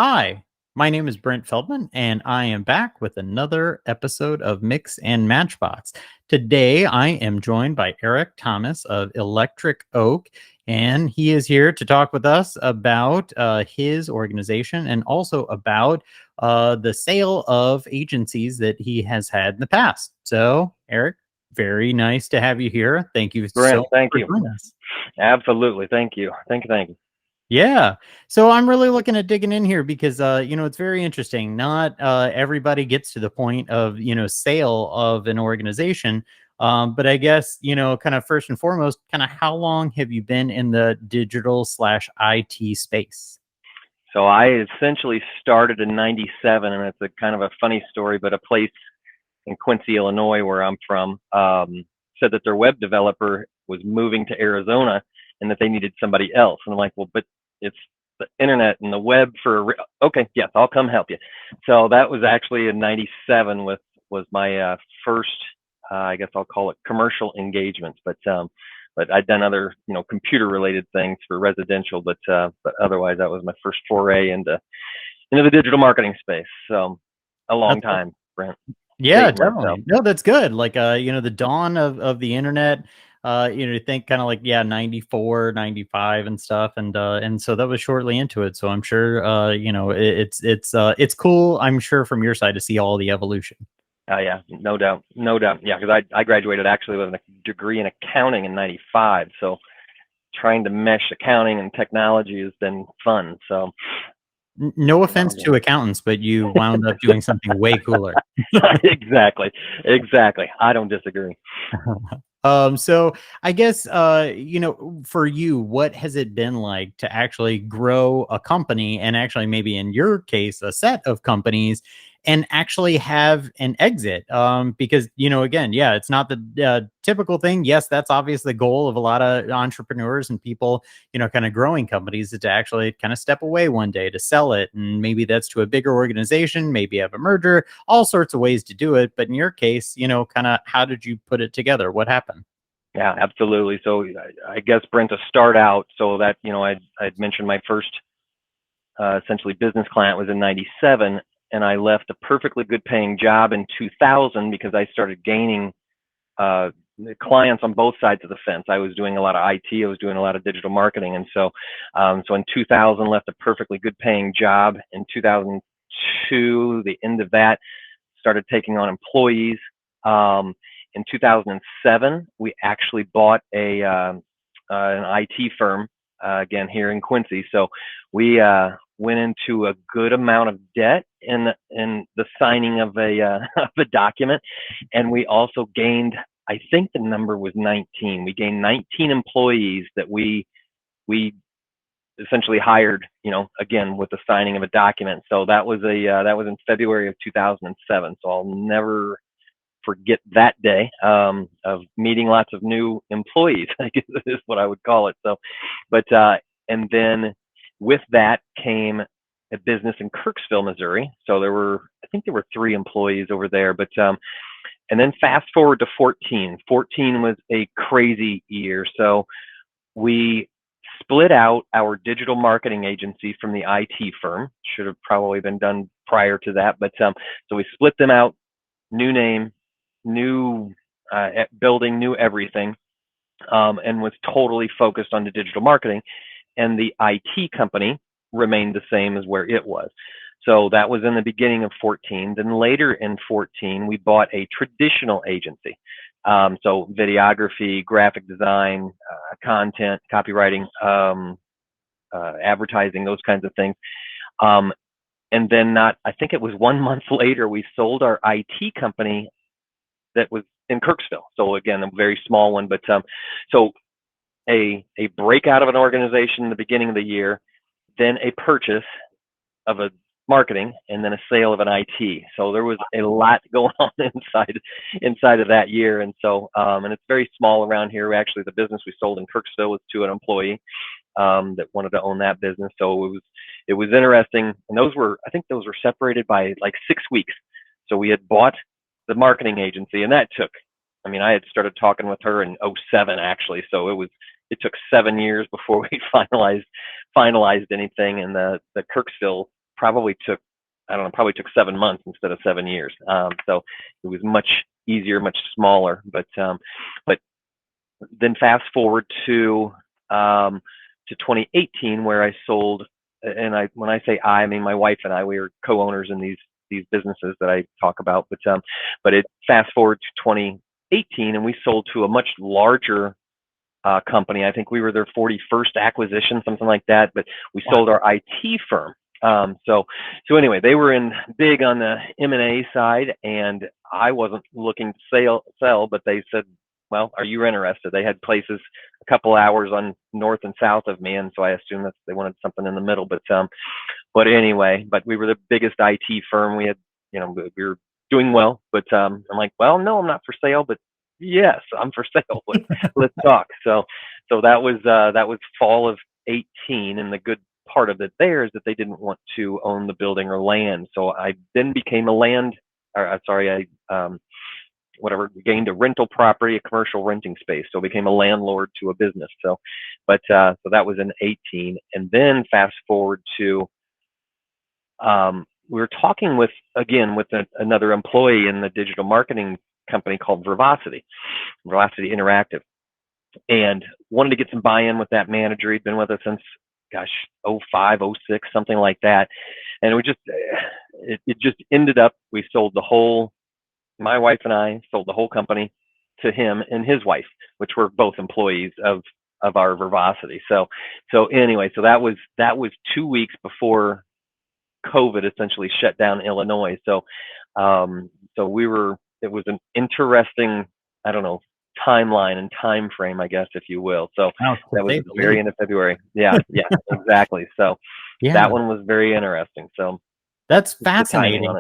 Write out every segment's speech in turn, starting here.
Hi, my name is Brent Feldman, and I am back with another episode of Mix and Matchbox. Today, I am joined by Eric Thomas of Electric Oak, and he is here to talk with us about his organization and also about the sale of agencies that he has had in the past. So, Eric, very nice to have you here. Thank you so Brent, much thank for you. joining us. Absolutely. Thank you. Thank you. Yeah. So I'm really looking at digging in here because it's very interesting. Not everybody gets to the point of, sale of an organization. But I guess, kind of first and foremost, kind of how long have you been in the digital/IT space? So I essentially started in 97, and it's a kind of a funny story, but a place in Quincy, Illinois, where I'm from, said that their web developer was moving to Arizona and that they needed somebody else. And I'm like, well, but it's the internet and the web okay, yes, I'll come help you. So that was actually in 97 was my first, I guess I'll call it commercial engagements, but I'd done other, computer related things for residential, but otherwise that was my first foray into the digital marketing space. So a long That's time, Brent, Yeah, dating myself. definitely. No, that's good. Like, the dawn of the internet, think kind of like, yeah, 94, 95, and stuff. And so that was shortly into it. So I'm sure, it's cool. I'm sure from your side to see all the evolution. Oh yeah, no doubt, no doubt. Yeah, because I graduated actually with a degree in accounting in '95. So trying to mesh accounting and technology has been fun. So No offense to accountants, but you wound up doing something way cooler. exactly, exactly. I don't disagree. So I guess for you, what has it been like to actually grow a company and actually maybe in your case a set of companies and actually have an exit? Because again, yeah, it's not the typical thing. Yes, that's obviously the goal of a lot of entrepreneurs and people, kind of growing companies is to actually kind of step away one day to sell it, and maybe that's to a bigger organization, maybe have a merger, all sorts of ways to do it. But in your case, kind of how did you put it together? What happened? Yeah, absolutely. So I guess Brent, to start out, so that I'd mentioned my first essentially business client was in '97, and I left a perfectly good paying job in 2000 because I started gaining uh, clients on both sides of the fence. I was doing a lot of IT, I was doing a lot of digital marketing, and so in 2000 left a perfectly good paying job. In 2002, the end of that, started taking on employees. In 2007, we actually bought an IT firm again here in Quincy. So we went into a good amount of debt in the signing of a of a document, and we also gained. I think the number was 19. We gained 19 employees that we essentially hired, again with the signing of a document. So that was in February of 2007. So I'll never forget that day of meeting lots of new employees. I guess is what I would call it. So, but and then with that came a business in Kirksville, Missouri. So I think there were 3 employees over there. But and then fast forward to 14. 14 was a crazy year. So we split out our digital marketing agency from the IT firm. Should have probably been done prior to that, but so we split them out. New name, new building, new everything, and was totally focused on the digital marketing. And the IT company remained the same as where it was. So that was in the beginning of 14. Then later in 14, we bought a traditional agency. So videography, graphic design, content, copywriting, advertising, those kinds of things. Um, and then I think it was 1 month later, we sold our IT company that was in Kirksville. So again, a very small one, but so a breakout of an organization in the beginning of the year, then a purchase of a marketing, and then a sale of an IT. So there was a lot going on inside of that year. And so and it's very small around here. Actually, the business we sold in Kirksville was to an employee that wanted to own that business. So it was interesting. And I think those were separated by like 6 weeks. So we had bought the marketing agency, and that took, I had started talking with her in '07 actually. So it took 7 years before we finalized anything. And the Kirksville probably took, I don't know, probably took 7 months instead of 7 years. So it was much easier, much smaller. But then fast forward to 2018, where I sold, and when I say I mean my wife and I, we were co-owners in these businesses that I talk about. But it fast forward to 2018, and we sold to a much larger company. I think we were their 41st acquisition, something like that. But we sold our IT firm. So anyway, they were in big on the M&A side, and I wasn't looking to sell, but they said, well, are you interested? They had places a couple hours on north and south of me, and so I assumed that they wanted something in the middle. But anyway, we were the biggest IT firm. We had, we were doing well, but I'm like, well, no, I'm not for sale, but yes, I'm for sale. Let's talk. So that was fall of 18, and the good part of it there is that they didn't want to own the building or land. So I then became gained a rental property, a commercial renting space. So I became a landlord to a business. So that was in 18. And then fast forward to, we were talking with another employee in the digital marketing company called Veracity Interactive, and wanted to get some buy-in with that manager. He'd been with us since, '05, '06, something like that. And it just ended up, my wife and I sold the whole company to him and his wife, which were both employees of our Veracity. So anyway, so that was 2 weeks before COVID essentially shut down Illinois. So it was an interesting, I don't know, timeline and time frame, I guess, if you will. So that was the very end of February. Yeah, exactly. So that one was very interesting. So that's fascinating.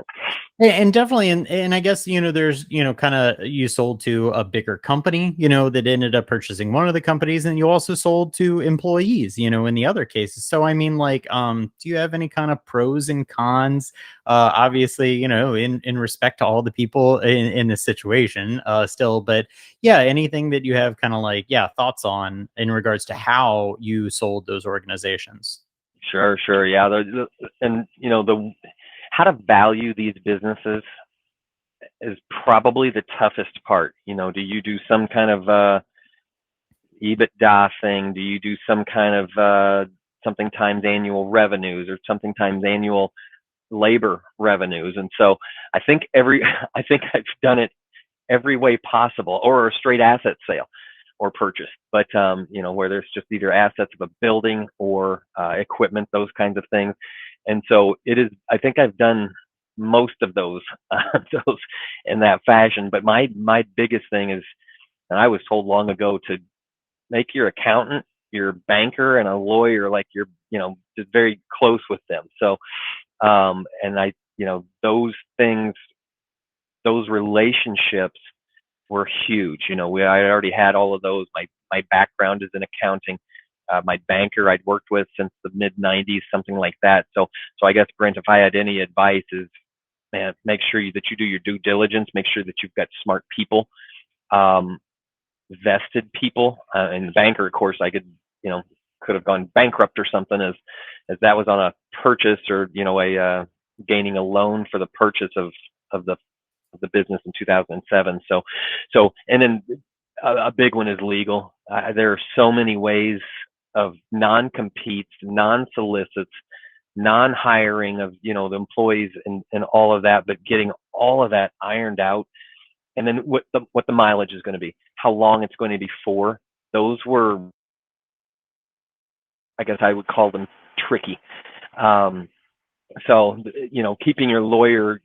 And definitely, and I guess, there's, kind of, you sold to a bigger company, that ended up purchasing one of the companies, and you also sold to employees, in the other cases. So, I mean, like, do you have any kind of pros and cons? Obviously, in respect to all the people in this situation, still, but yeah, anything that you have kind of like, thoughts on in regards to how you sold those organizations? Sure. Yeah. And how to value these businesses is probably the toughest part. Do you do some kind of EBITDA thing? Do you do some kind of something times annual revenues, or something times annual labor revenues? And so I think I've done it every way possible, or a straight asset sale or purchase, but where there's just either assets of a building or equipment, those kinds of things. And so I think I've done most of those in that fashion. But my biggest thing is, and I was told long ago, to make your accountant, your banker, and a lawyer like you're, just very close with them. So, and those things, those relationships were huge. I already had all of those. My background is in accounting. My banker I'd worked with since the mid '90s, something like that. So I guess, Brent, if I had any advice, is, man, make sure that you do your due diligence. Make sure that you've got smart people, vested people. And the banker, of course, I could have gone bankrupt or something, as that was on a purchase, or gaining a loan for the purchase of the business in 2007. So and then a big one is legal. There are so many ways of non-competes, non-solicits, non-hiring of the employees, and all of that, but getting all of that ironed out, and then what the mileage is going to be, how long it's going to be for. Those were, I guess I would call them, tricky. So keeping your lawyer,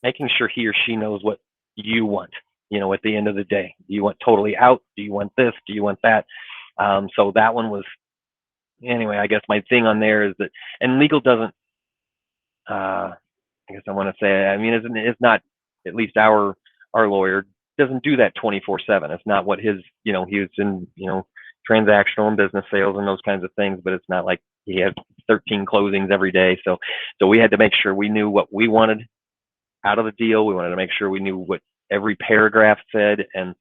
making sure he or she knows what you want, at the end of the day. Do you want totally out? Do you want this? Do you want that? So that one was, anyway, I guess my thing on there is that, and legal doesn't, I guess I want to say, I mean, it's not, at least our lawyer doesn't do that 24/7. It's not what his, he was in, transactional and business sales and those kinds of things, but it's not like he had 13 closings every day. So we had to make sure we knew what we wanted out of the deal. We wanted to make sure we knew what every paragraph said, and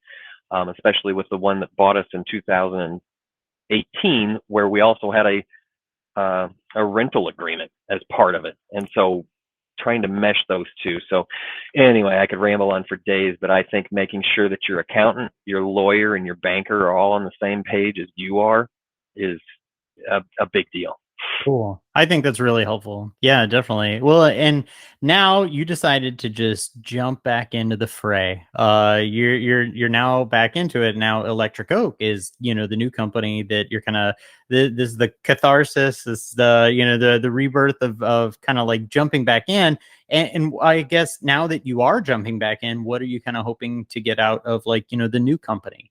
especially with the one that bought us in 2018, where we also had a a rental agreement as part of it. And so trying to mesh those two. So anyway, I could ramble on for days, but I think making sure that your accountant, your lawyer, and your banker are all on the same page as you are is a big deal. Cool. I think that's really helpful. Yeah, definitely. Well, and now you decided to just jump back into the fray. You're now back into it. Now Electric Oak is, the new company that you're kind of this is the catharsis, this is the, the rebirth of kind of like jumping back in. And I guess now that you are jumping back in, what are you kind of hoping to get out of like, the new company?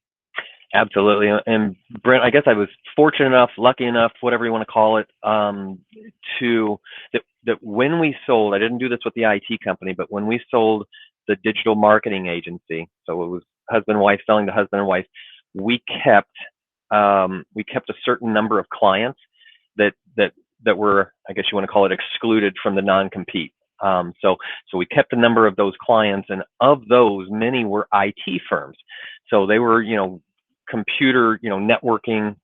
Absolutely. And Brent, I guess I was fortunate enough, lucky enough, whatever you want to call it, to that when we sold, I didn't do this with the IT company, but when we sold the digital marketing agency, so it was husband and wife selling to husband and wife, we kept a certain number of clients that that were, I guess you want to call it, excluded from the non-compete. So we kept a number of those clients, and of those, many were IT firms. So they were, computer, networking,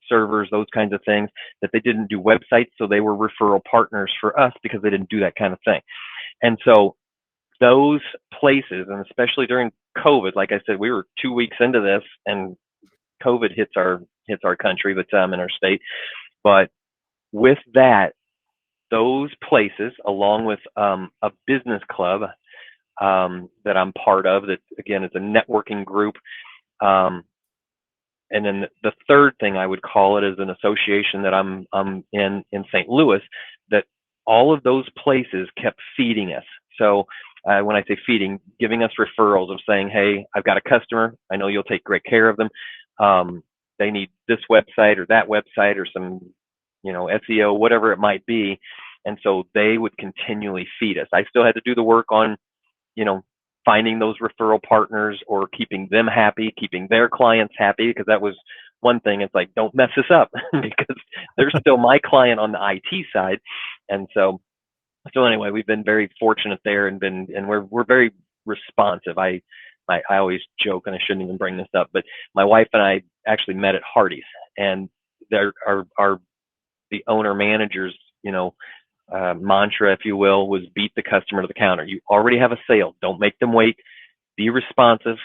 servers, those kinds of things, that they didn't do websites. So they were referral partners for us because they didn't do that kind of thing. And so those places, and especially during COVID, like I said, we were 2 weeks into this and COVID hits our country, but in our state. But with that, those places, along with a business club that I'm part of, that again is a networking group. And then the third thing I would call it is an association that I'm in St. Louis, that all of those places kept feeding us. So when I say feeding, giving us referrals of saying, hey, I've got a customer. I know you'll take great care of them. They need this website or that website or some, SEO, whatever it might be. And so they would continually feed us. I still had to do the work on, finding those referral partners or keeping them happy, keeping their clients happy, because that was one thing. It's like, don't mess this up because they're still my client on the IT side. And so anyway, we've been very fortunate there and we're very responsive. I always joke, and I shouldn't even bring this up, but my wife and I actually met at Hardee's, and there are the owner managers, mantra, if you will, was beat the customer to the counter. You already have a sale. Don't make them wait. Be responsive.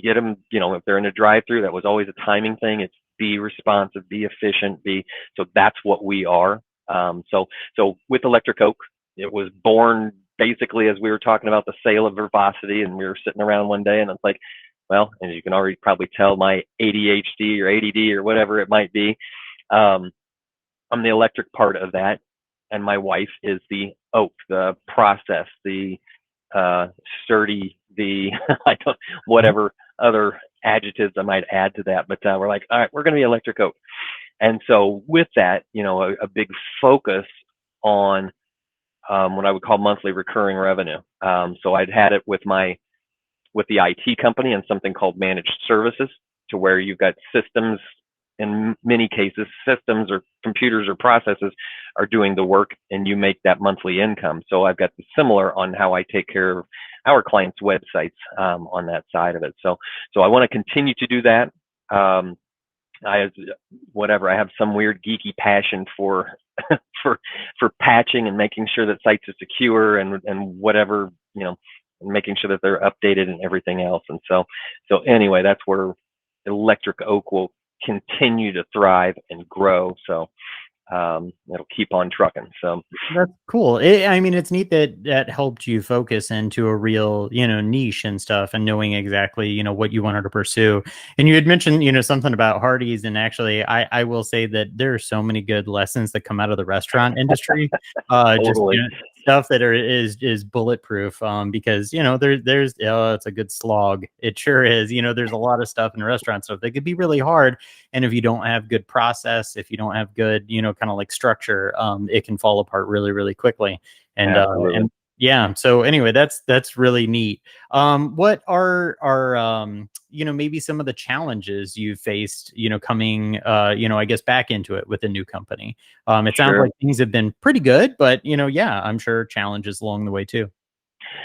Get them, if they're in a drive-through, that was always a timing thing. It's be responsive, be efficient, so that's what we are. So with Electric Oak, it was born basically as we were talking about the sale of Verbosity, and we were sitting around one day and it's like, well, and you can already probably tell my ADHD or ADD or whatever it might be. I'm the electric part of that. And my wife is the oak, the process, the sturdy, the whatever other adjectives I might add to that. But we're like, all right, we're going to be Electric Oak. And so with that, a big focus on what I would call monthly recurring revenue. So I'd had it with the IT company and something called managed services, to where you've got systems. In many cases, systems or computers or processes are doing the work, and you make that monthly income. So I've got the similar on how I take care of our clients' websites on that side of it. So I want to continue to do that. I have some weird geeky passion for for patching and making sure that sites are secure and whatever, and making sure that they're updated and everything else. And so anyway, that's where Electric Oak will continue to thrive and grow. So it'll keep on trucking. So That's cool. It's neat that helped you focus into a real, niche and stuff, and knowing exactly, what you wanted to pursue. And you had mentioned, something about Hardee's, and actually, I will say that there are so many good lessons that come out of the restaurant industry. Just totally. stuff that is bulletproof. Because there's it's a good slog. It sure is. There's a lot of stuff in restaurant stuff that could be really hard, and if you don't have good process, if you don't have good, kind of like structure, it can fall apart really, really quickly. And yeah. So anyway, that's really neat. What are maybe some of the challenges you faced, coming, I guess back into it with a new company? It sounds like things have been pretty good, but yeah, I'm sure challenges along the way too.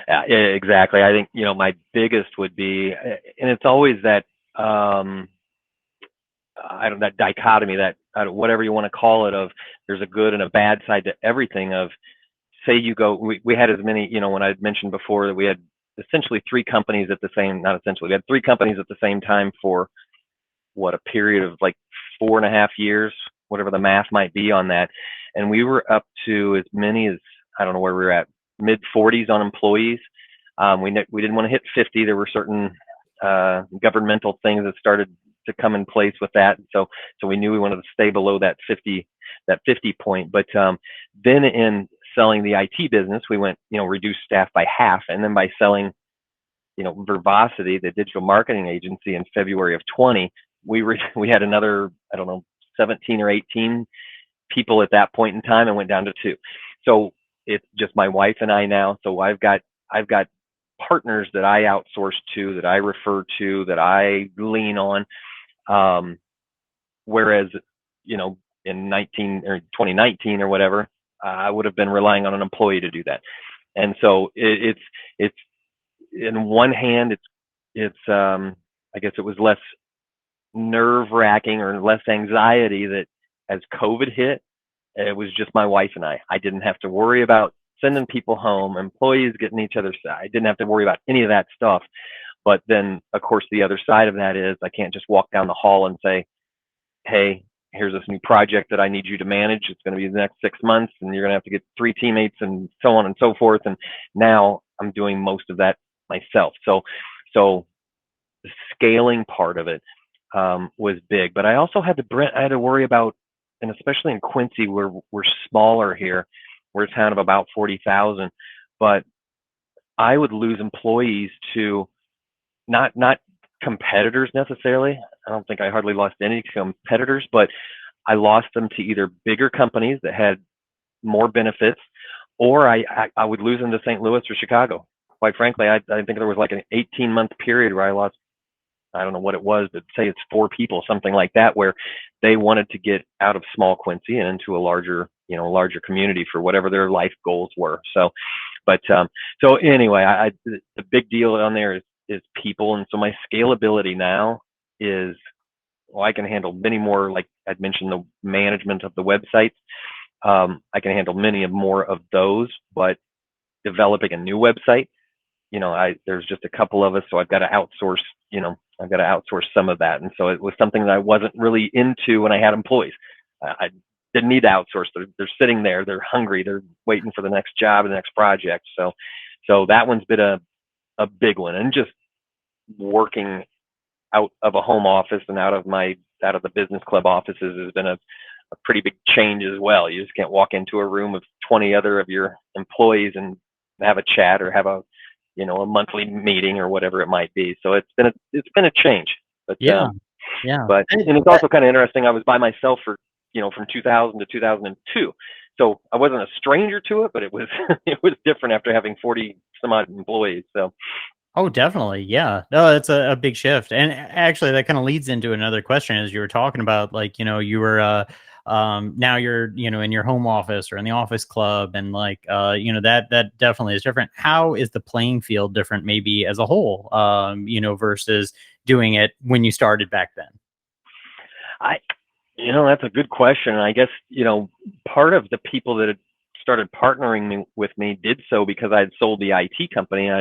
Yeah, exactly. I think, my biggest would be, and it's always that, that dichotomy, that whatever you want to call it, of there's a good and a bad side to everything. Of, say you go, we had as many, when I mentioned before that we had essentially three companies at the same, not essentially, we had three companies at the same time for what, a period of like 4.5 years, whatever the math might be on that. And we were up to as many as, I don't know where we were at, mid 40s on employees. We didn't want to hit 50. There were certain governmental things that started to come in place with that. So we knew we wanted to stay below that 50 point. But then in selling the IT business, we went, reduced staff by half. And then by selling, Verbosity, the digital marketing agency, in February of 20, we had another, I don't know, 17 or 18 people at that point in time, and went down to 2. So it's just my wife and I now. So I've got partners that I outsource to, that I refer to, that I lean on. Whereas, in 2019 or whatever, I would have been relying on an employee to do that. And so it's in one hand, it's I guess it was less nerve wracking or less anxiety that as COVID hit, it was just my wife and I. I didn't have to worry about sending people home, employees getting each other's side. I didn't have to worry about any of that stuff. But then, of course, the other side of that is I can't just walk down the hall and say, hey, here's this new project that I need you to manage. It's going to be the next 6 months, and you're going to have to get 3 teammates and so on and so forth. And now I'm doing most of that myself. So the scaling part of it was big. But I also had to worry about, and especially in Quincy, where we're smaller here, we're a town of about 40,000, but I would lose employees to not competitors necessarily. I don't think I hardly lost any competitors, but I lost them to either bigger companies that had more benefits, or I would lose them to St. Louis or Chicago. Quite frankly, I think there was like an 18-month period where I lost, I don't know what it was, but say it's 4 people, something like that, where they wanted to get out of small Quincy and into a larger community for whatever their life goals were. So, but so anyway, the big deal on there is people. And so my scalability now is, well, I can handle many more, like I'd mentioned, the management of the websites. I can handle many more of those, but developing a new website, there's just a couple of us, so I've got to outsource, some of that. And so it was something that I wasn't really into when I had employees. I didn't need to outsource. They're sitting there, they're hungry, they're waiting for the next job, the next project. So that one's been a big one. And just working out of a home office and out of the business club offices has been a pretty big change as well. You just can't walk into a room of 20 other of your employees and have a chat or have a monthly meeting or whatever it might be. So it's been a change. But Yeah. But and it's also kind of interesting. I was by myself for from 2000 to 2002, so I wasn't a stranger to it, but it was it was different after having 40 some odd employees. So. Oh, definitely. Yeah. No, that's a big shift. And actually that kind of leads into another question, as you were talking about, like, you were, now you're, in your home office or in the office club, and like, that definitely is different. How is the playing field different, maybe as a whole, versus doing it when you started back then? That's a good question. And I guess, part of the people that had started partnering with me did so because I had sold the IT company, and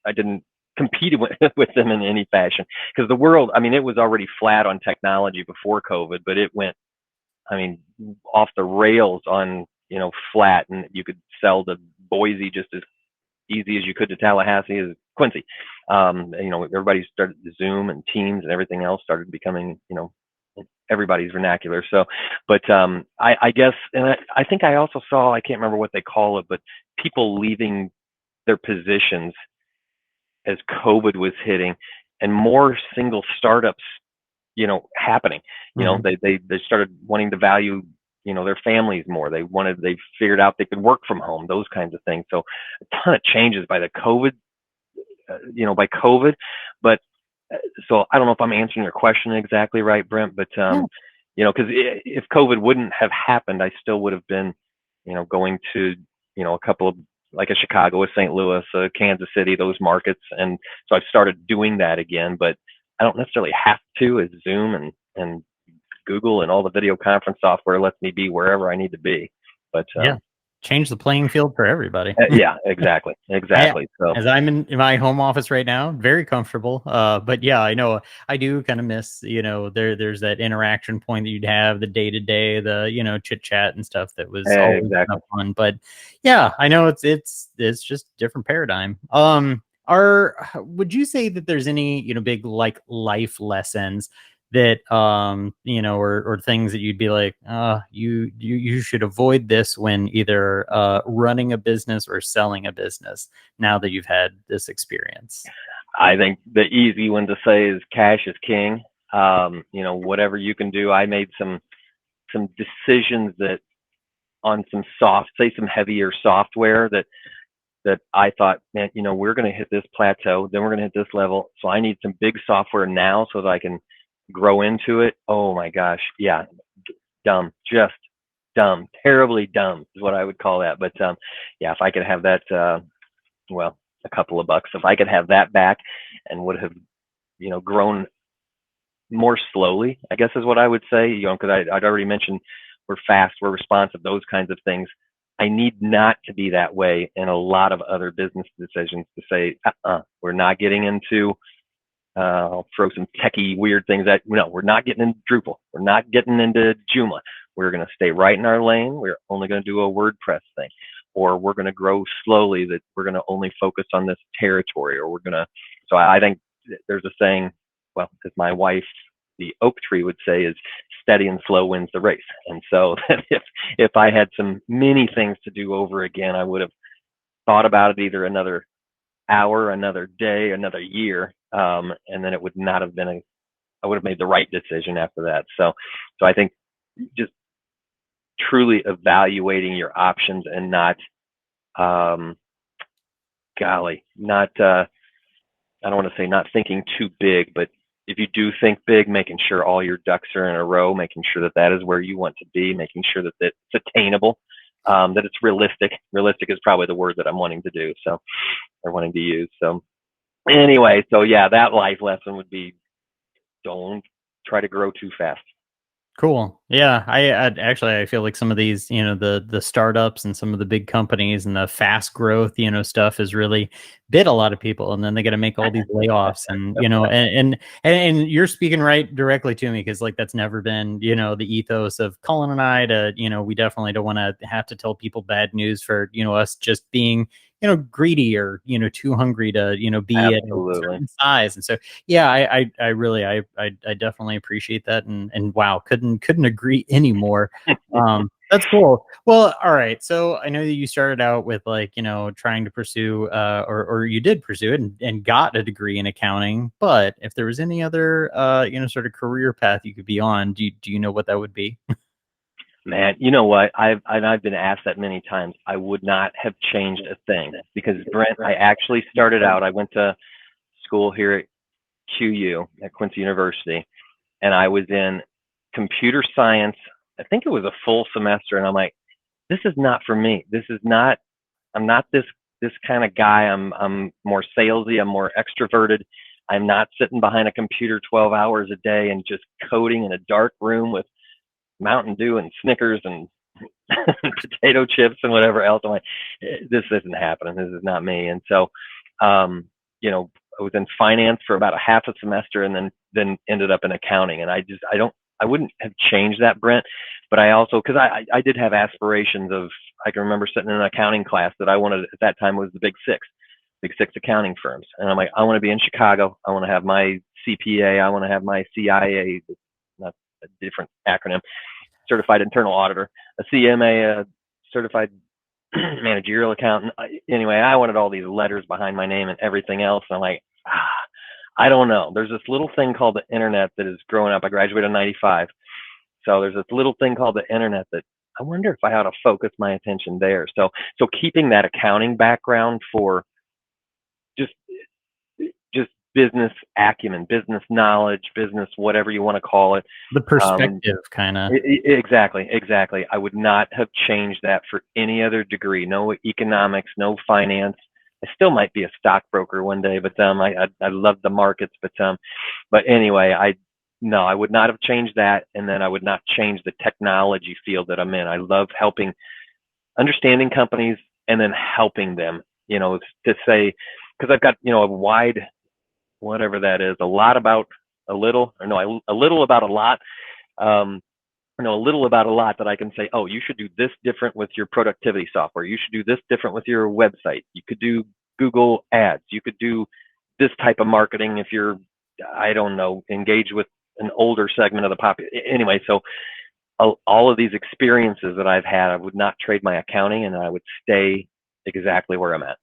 I didn't compete with them in any fashion, because the world, it was already flat on technology before COVID, but it went, off the rails on, flat, and you could sell to Boise just as easy as you could to Tallahassee as Quincy. Everybody started Zoom and Teams and everything else started becoming, everybody's vernacular. So, but I guess, and I think I also saw, I can't remember what they call it, but people leaving their positions as COVID was hitting, and more single startups, happening. They started wanting to value, their families more. They figured out they could work from home, those kinds of things. So a ton of changes by COVID. But so I don't know if I'm answering your question exactly right, Brent, but because if COVID wouldn't have happened, I still would have been, going to, a couple of, like a Chicago, a St. Louis, a Kansas City, those markets. And so I've started doing that again, but I don't necessarily have to, as Zoom and Google and all the video conference software lets me be wherever I need to be. But Yeah. Change the playing field for everybody. yeah, exactly. So As I'm in my home office right now, very comfortable. But yeah, I know I do kind of miss, there's that interaction point that you'd have, the day to day, the, chit chat and stuff that was always exactly. fun. But yeah, I know it's just different paradigm. Would you say that there's any, big like life lessons that or things that you'd be like, you should avoid this when either running a business or selling a business, now that you've had this experience? I think the easy one to say is cash is king. Whatever you can do. I made some decisions that on some heavier software that I thought, man, we're going to hit this plateau, then we're going to hit this level. So I need some big software now so that I can grow into it. Oh my gosh. Yeah. Dumb, just dumb, terribly dumb is what I would call that. But yeah, if I could have that, well, a couple of bucks, if I could have that back and would have, grown more slowly, I guess is what I would say, because I'd already mentioned we're fast, we're responsive, those kinds of things. I need not to be that way in a lot of other business decisions to say, we're not getting into, I'll throw some techie weird things at, no, we're not getting into Drupal. We're not getting into Joomla. We're going to stay right in our lane. We're only going to do a WordPress thing, or we're going to grow slowly, that we're going to only focus on this territory, or we're going to, so I think there's a saying, well, as my wife, the oak tree, would say, is steady and slow wins the race. And so if I had some many things to do over again, I would have thought about it either another hour, another day, another year, and then it would not have been I would have made the right decision after that. So I think just truly evaluating your options and not, not, I don't want to say not thinking too big, but if you do think big, making sure all your ducks are in a row, making sure that that is where you want to be, making sure that it's attainable, that it's realistic. Realistic is probably the word that I'm wanting to do. So, or wanting to use. So anyway, so yeah, that life lesson would be, don't try to grow too fast. Cool. Yeah, I feel like some of these, the startups and some of the big companies and the fast growth, stuff has really bit a lot of people, and then they got to make all these layoffs, and and you're speaking right directly to me, because like that's never been, the ethos of Cullen and I. To we definitely don't want to have to tell people bad news for us just being greedy, or too hungry to be at a Absolutely. certain size. And so yeah, I really I definitely appreciate that, and wow, couldn't agree anymore. That's cool. Well, all right, so I know that you started out with like trying to pursue or you did pursue it, and got a degree in accounting, but if there was any other sort of career path you could be on, do you know what that would be? Man, you know what? I've been asked that many times. I would not have changed a thing, because Brent, I actually started out. I went to school here at QU at Quincy University, and I was in computer science. I think it was a full semester, and I'm like, this is not for me. This is not. I'm not this kind of guy. I'm more salesy. I'm more extroverted. I'm not sitting behind a computer 12 hours a day and just coding in a dark room with Mountain Dew and Snickers and potato chips and whatever else. I'm like, this isn't happening. This is not me. And so, I was in finance for about a half a semester, and then ended up in accounting. And I wouldn't have changed that, Brent. But I also, because I did have aspirations of, I can remember sitting in an accounting class that I wanted at that time was the big six accounting firms. And I'm like, I want to be in Chicago. I want to have my CPA. I want to have my CIA, not a different acronym, certified internal auditor, a CMA, a certified managerial accountant. Anyway, I wanted all these letters behind my name and everything else. And I'm like, I don't know. There's this little thing called the internet that is growing up. I graduated in 95. So there's this little thing called the internet that I wonder if I ought to focus my attention there. So keeping that accounting background for just business acumen, business knowledge, business, whatever you want to call it. The perspective, kind of. Exactly. I would not have changed that for any other degree. No economics, no finance. I still might be a stockbroker one day, but I love the markets. But anyway, no, I would not have changed that. And then I would not change the technology field that I'm in. I love helping, understanding companies and then helping them, to say, because I've got, a wide, whatever that is, a lot about a little, or no, a little about a lot. Um, a little about a lot that I can say, oh, you should do this different with your productivity software. You should do this different with your website. You could do Google ads. You could do this type of marketing if you're, I don't know, engaged with an older segment of the population. Anyway, so all of these experiences that I've had, I would not trade my accounting, and I would stay exactly where I'm at.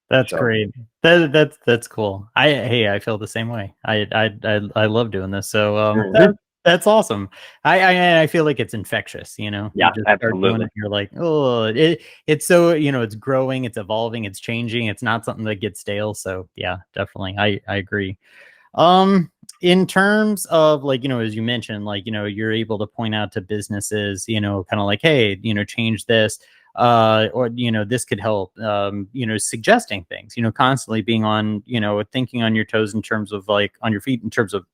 That's So, great. That's cool. I feel the same way. I love doing this. So mhm. that's awesome. I feel like it's infectious. You Yeah, just start doing absolutely. it. You're like, oh, it's so it's growing, it's evolving, it's changing. It's not something that gets stale. So yeah, definitely. I agree. In terms of like, as you mentioned, like, you're able to point out to businesses, kind of like, hey, change this, or, this could help, suggesting things, constantly being on, thinking on your toes in terms of like on your feet in terms of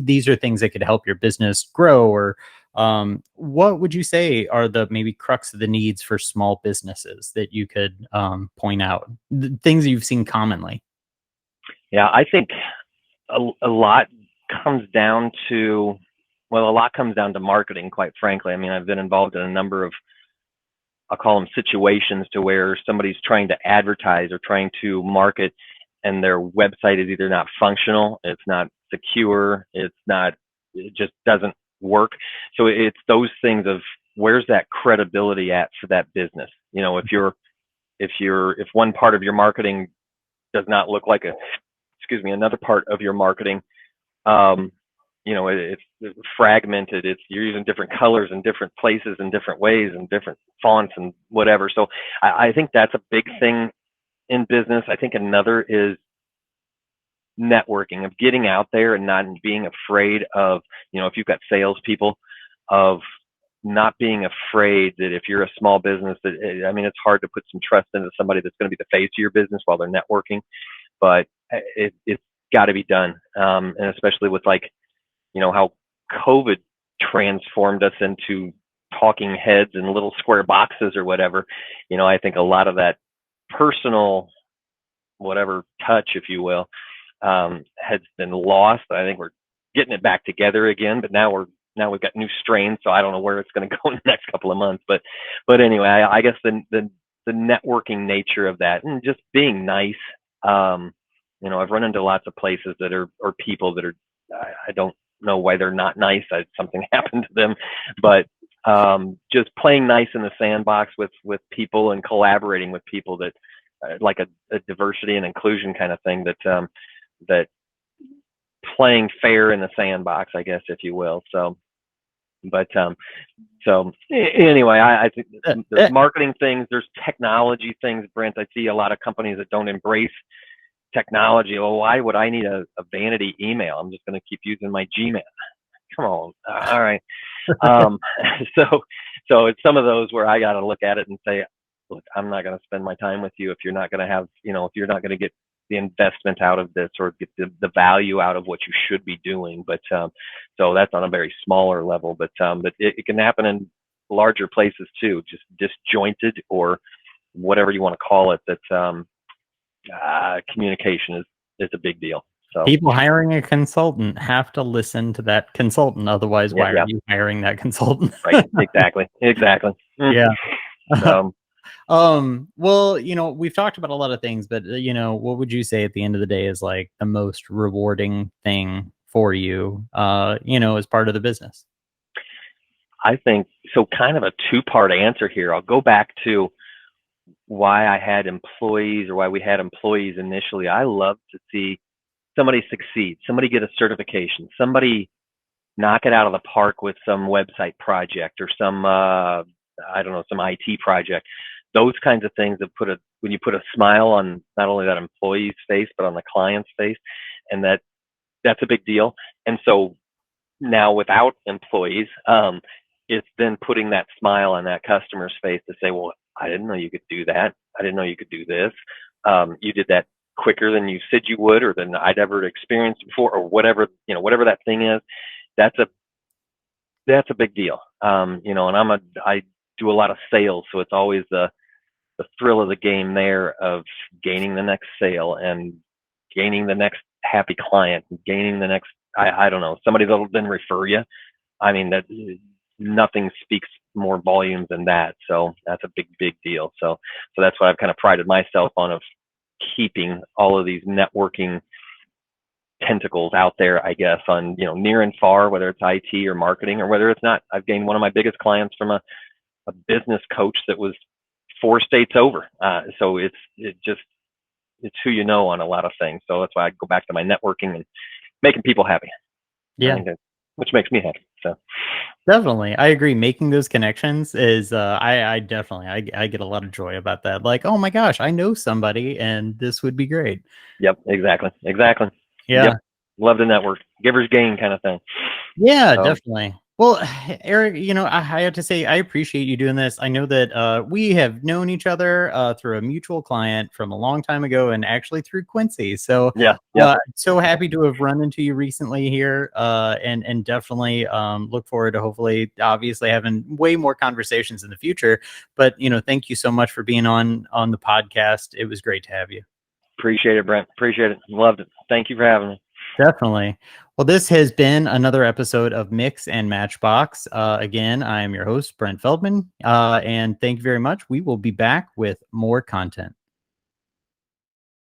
these are things that could help your business grow or, what would you say are the maybe crux of the needs for small businesses that you could point out, things that you've seen commonly? Yeah, I think a lot comes down to, well, a lot comes down to marketing, quite frankly. I mean, I've been involved in a number of, I'll call them situations, to where somebody's trying to advertise or trying to market, and their website is either not functional, it's not secure, it just doesn't work. So it's those things of, where's that credibility at for that business? If one part of your marketing does not look like another part of your marketing, um, it's fragmented. You're using different colors in different places in different ways and different fonts and whatever. So I think that's a big thing in business. I think another is networking, of getting out there and not being afraid of, if you've got salespeople, of not being afraid that if you're a small business, that, I mean, it's hard to put some trust into somebody that's going to be the face of your business while they're networking, but it's got to be done. And especially with, like, how COVID transformed us into talking heads in little square boxes or whatever. I think a lot of that personal, whatever touch, if you will, has been lost. I think we're getting it back together again, but now we've got new strains, so I don't know where it's going to go in the next couple of months. But anyway, I guess the networking nature of that, and just being nice. I've run into lots of places that are, or people that are, I don't know why they're not nice. Something happened to them, but just playing nice in the sandbox with people and collaborating with people that, like a diversity and inclusion kind of thing, that playing fair in the sandbox, I guess, if you will. So, but anyway, I think Uh, there's marketing things, there's technology things, Brent. I see a lot of companies that don't embrace technology. Oh, why would I need a vanity email? I'm just going to keep using my Gmail. Come on. All right. Um, so it's some of those where I got to look at it and say, look, I'm not going to spend my time with you if you're not going to have, if you're not going to get the investment out of this, or get the value out of what you should be doing. But so that's on a very smaller level, but it can happen in larger places too, just disjointed, or whatever you want to call it. That communication is a big deal. So People hiring a consultant have to listen to that consultant. Otherwise, yeah, why are yeah, you hiring that consultant? right, exactly. Yeah. Um, Well, we've talked about a lot of things, but what would you say at the end of the day is like the most rewarding thing for you, as part of the business? I think so. Kind of a two-part answer here. I'll go back to why I had employees, or why we had employees initially. I love to see somebody succeed, somebody get a certification, somebody knock it out of the park with some website project, or some I don't know, some IT project. Those kinds of things that when you put a smile on not only that employee's face but on the client's face, and that's a big deal. And so now, without employees, it's then putting that smile on that customer's face to say, well, I didn't know you could do that. I didn't know you could do this. You did that quicker than you said you would, or than I'd ever experienced before, or whatever, whatever that thing is. that's a big deal. You know, and I do a lot of sales, so it's always the thrill of the game there of gaining the next sale and gaining the next happy client, and gaining the next, I don't know, somebody that'll then refer you. I mean, that nothing speaks more volumes than that. So that's a big deal. So that's what I've kind of prided myself on, of keeping all of these networking tentacles out there, I guess, on, you know, near and far, whether it's IT or marketing or whether it's not. I've gained one of my biggest clients from a business coach that was 4 states over. So it's who you know on a lot of things. So that's why I go back to my networking and making people happy. Yeah. Which makes me happy. So Definitely. I agree. Making those connections is, I definitely, I get a lot of joy about that. Like, oh my gosh, I know somebody and this would be great. yep, exactly. Yeah. Yep. Love the network. Givers gain kind of thing. Yeah, definitely. Well, Eric, you know, I have to say, I appreciate you doing this. I know that we have known each other through a mutual client from a long time ago, and actually through Quincy. So, Yeah. Yep. so happy to have run into you recently here, and definitely look forward to hopefully, obviously, having way more conversations in the future. But you know, thank you so much for being on the podcast. It was great to have you. Appreciate it, Brent. Appreciate it. Loved it. Thank you for having me. Definitely. Well, this has been another episode of Mix and Matchbox. Again, I am your host, Brent Feldman, and thank you very much. We will be back with more content.